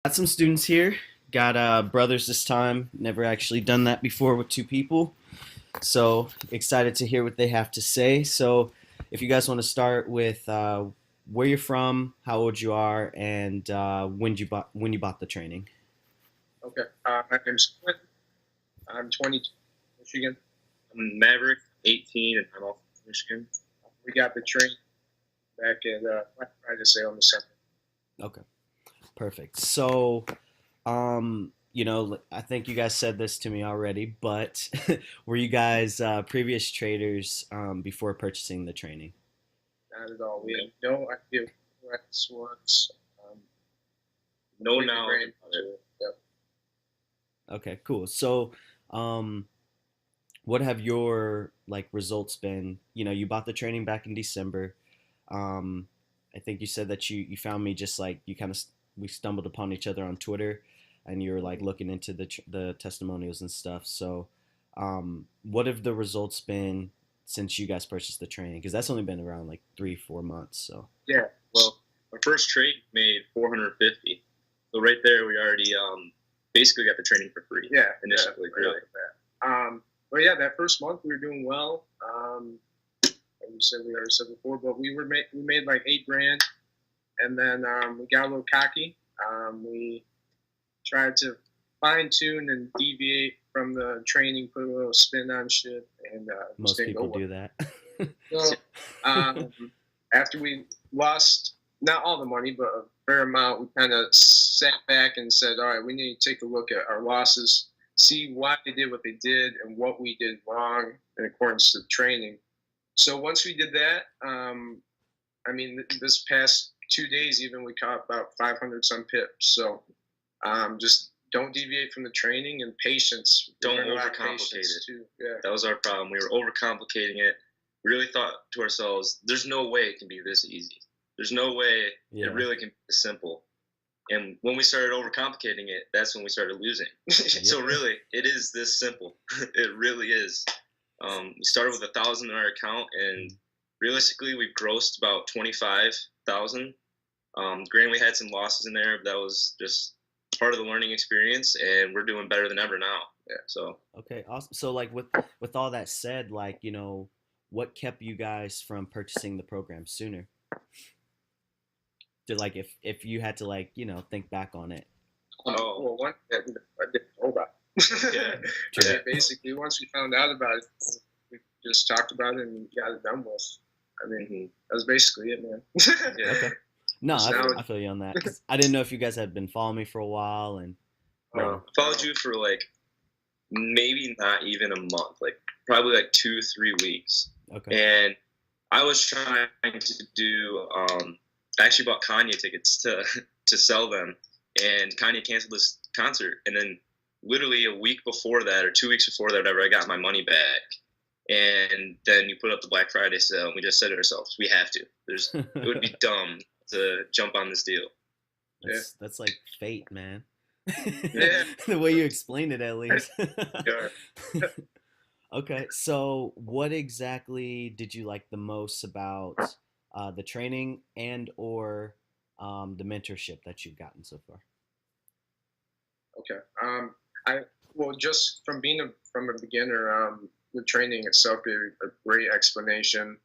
Got some students here. Got brothers this time. Never actually done that before with two people. So excited to hear what they have to say. So if you guys want to start with where you're from, how old you are, and when you bought the training. Okay. My name's Quinn. I'm 22, Michigan. I'm Maverick, 18, and I'm also from Michigan. We got the train back at Black Friday sale on the Sunday. Okay, perfect. So I think you guys said this to me already, but were you guys previous traders before purchasing the training? Not at all. We had no idea what Forex was. No Completely knowledge brand about new. it. Yep. Okay, cool. So, what have your like results been? You bought the training back in December. Um, I think you said that you found me just like you kind of we stumbled upon each other on Twitter, and you were like looking into the testimonials and stuff. So, what have the results been since you guys purchased the training? Because that's only been around like 3-4 months. So, Yeah. Well, our first trade made 450. So right there, we already basically got the training for free. Yeah. Initially, yeah, really. right off the bat. But yeah, that first month we were doing well. Like you said, we already said before, but we made like 8 grand, and then we got a little cocky. We tried to fine tune and deviate from the training, put a little spin on shit, and just most didn't go people well. do that. So, um, after we lost not all the money, but a fair amount, we kind of sat back and said, all right, we need to take a look at our losses, see why they did what they did and what we did wrong in accordance to training. So once we did that, this past 2 days, even we caught about 500 some pips. So just don't deviate from the training and patience. Don't Learn a lot of overcomplicate patience, it. too. Yeah. That was our problem. We were overcomplicating it. We really thought to ourselves, there's no way it can be this easy. There's no way Yeah. it really can be this simple. And when we started overcomplicating it, that's when we started losing. So really, it is this simple. It really is. We started with 1,000 in our account, and realistically, we've grossed about 25,000. Granted, we had some losses in there, but that was just part of the learning experience, and we're doing better than ever now. Yeah. So Okay, awesome. So like with all that said, like, what kept you guys from purchasing the program sooner? To like if you had to like, think back on it. Well, one that I didn't know about. Yeah. True. Basically, once we found out about it, we just talked about it and got it done with. That was basically it, man. yeah. Okay. No, So now I feel you on that. 'Cause I didn't know if you guys had been following me for a while and No, I followed you for like maybe not even a month, like probably like 2-3 weeks. okay. And I was trying to do. I actually bought Kanye tickets to sell them, and Kanye canceled this concert. And then, literally a week before that, or 2 weeks before that, whatever, I got my money back. And then you put up the Black Friday sale, and we just said to ourselves, we have to. It would be dumb to jump on this deal. That's like fate, man. Yeah. The way you explained it, at least. Yeah. Okay, so what exactly did you like the most about the training and or the mentorship that you've gotten so far? Okay. I well, just from being from a beginner, the training itself gave a great explanation.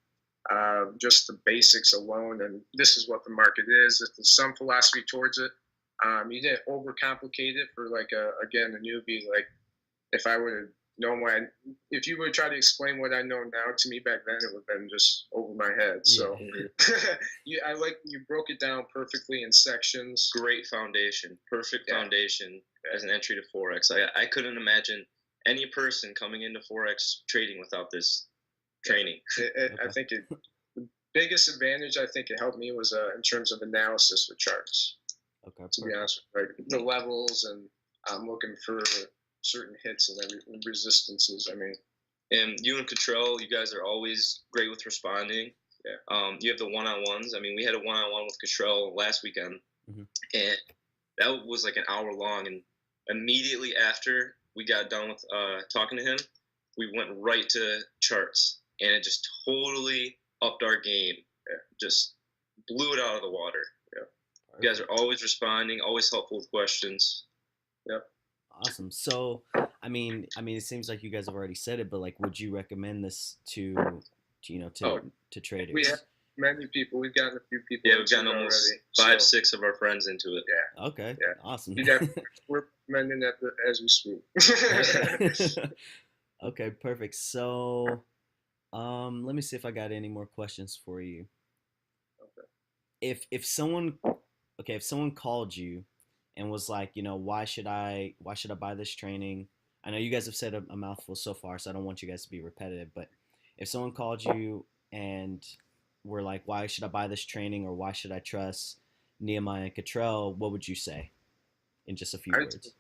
Just the basics alone, and this is what the market is. There's some philosophy towards it. You didn't overcomplicate it for like a newbie. Like if I would have known if you would try to explain what I know now to me back then, it would have been just over my head. So I like you broke it down perfectly in sections. Great foundation, perfect foundation as an entry to Forex. I couldn't imagine any person coming into Forex trading without this training. I think the biggest advantage I think it helped me was in terms of analysis with charts. Okay. To be honest, like the levels, and I'm looking for certain hits and resistances. And you and Cottrell, you guys are always great with responding. Yeah. You have the one-on-ones. We had a one-on-one with Cottrell last weekend, and that was like an hour long. And immediately after we got done with talking to him, we went right to charts, and it just totally upped our game. Yeah. Just blew it out of the water. Yeah. You guys are always responding, always helpful with questions. Yep. Awesome. So, it seems like you guys have already said it, but like, would you recommend this Oh, to traders? we have many people. We've gotten a few people. Yeah, we've gotten almost already, 5-6 of our friends into it. Yeah. Okay. Yeah. Awesome. We're recommending that as we speak. Okay, perfect. So, let me see if I got any more questions for you. Okay. If someone called you and was like, why should I buy this training? I know you guys have said a mouthful so far, so I don't want you guys to be repetitive, but if someone called you and were like, why should I buy this training, or why should I trust Nehemiah and Cottrell, what would you say in just a few words?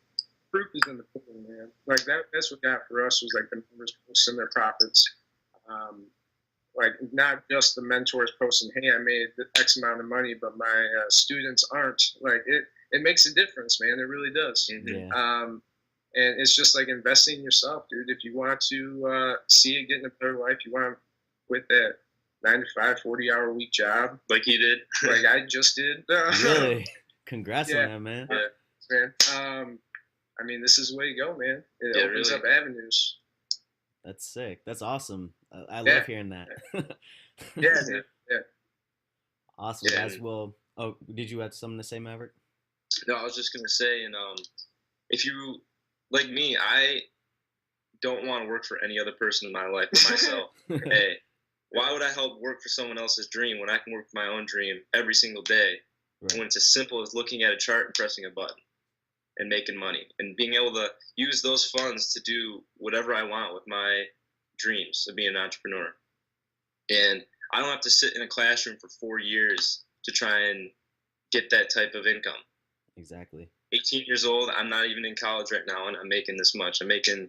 Proof is in the pudding, man. Like that's what got for us was like the members posting their profits. Like not just the mentors posting, hey, I made X amount of money, but my students aren't. Like it makes a difference, man. It really does. Yeah. And it's just like investing in yourself, dude. If you want to see it getting a better life, you want to quit that 9 to 5, 40-hour week job, like he did, like I just did. Really? Congrats on that, man. Yeah, man. I mean, this is the way to go, man. It opens up avenues. That's sick. That's awesome. I love hearing that. Yeah. Awesome, guys. Well, did you have something to say, Maverick? No, I was just gonna say, and if you like me, I don't want to work for any other person in my life but myself. Hey, why would I help work for someone else's dream when I can work for my own dream every single day? Right. When it's as simple as looking at a chart and pressing a button and making money and being able to use those funds to do whatever I want with my dreams of being an entrepreneur. And I don't have to sit in a classroom for 4 years to try and get that type of income. Exactly. 18 years old, I'm not even in college right now, and I'm making this much. I'm making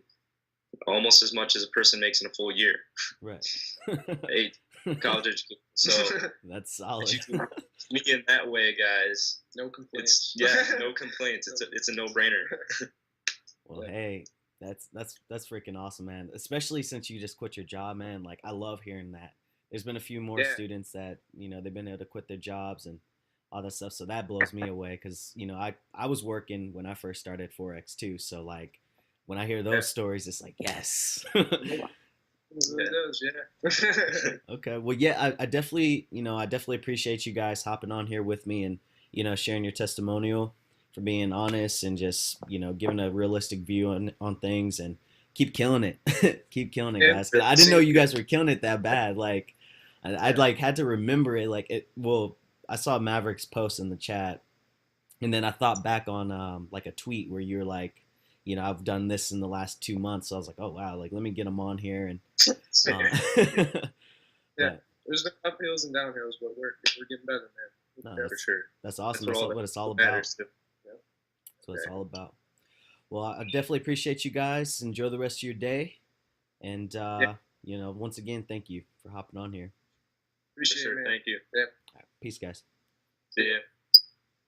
almost as much as a person makes in a full year. Right. 8 college education. So that's solid. Me in that way, guys. No complaints. No complaints. It's a no-brainer. Well, hey, that's freaking awesome, man. Especially since you just quit your job, man. Like, I love hearing that. There's been a few more students that they've been able to quit their jobs and all that stuff. So that blows me away because I was working when I first started Forex too. So like when I hear those stories, it's like yes. It does, yeah. Okay. Well, yeah, I definitely appreciate you guys hopping on here with me and, sharing your testimonial, for being honest and just, giving a realistic view on things, and keep killing it. Keep killing it, guys. 'Cause I didn't know you guys were killing it that bad. Like, I'd like had to remember it. Like I saw Maverick's post in the chat, and then I thought back on like a tweet where you're like, I've done this in the last 2 months. So I was like, oh wow, like let me get them on here and. Yeah, there's the uphills and downhills, but we're getting better, man. No, for sure. That's awesome. That's what it's all about. That's what it's all about. Well, I definitely appreciate you guys. Enjoy the rest of your day, and once again, thank you for hopping on here. Appreciate it, man. Thank you. Yeah. All right, peace, guys. See ya.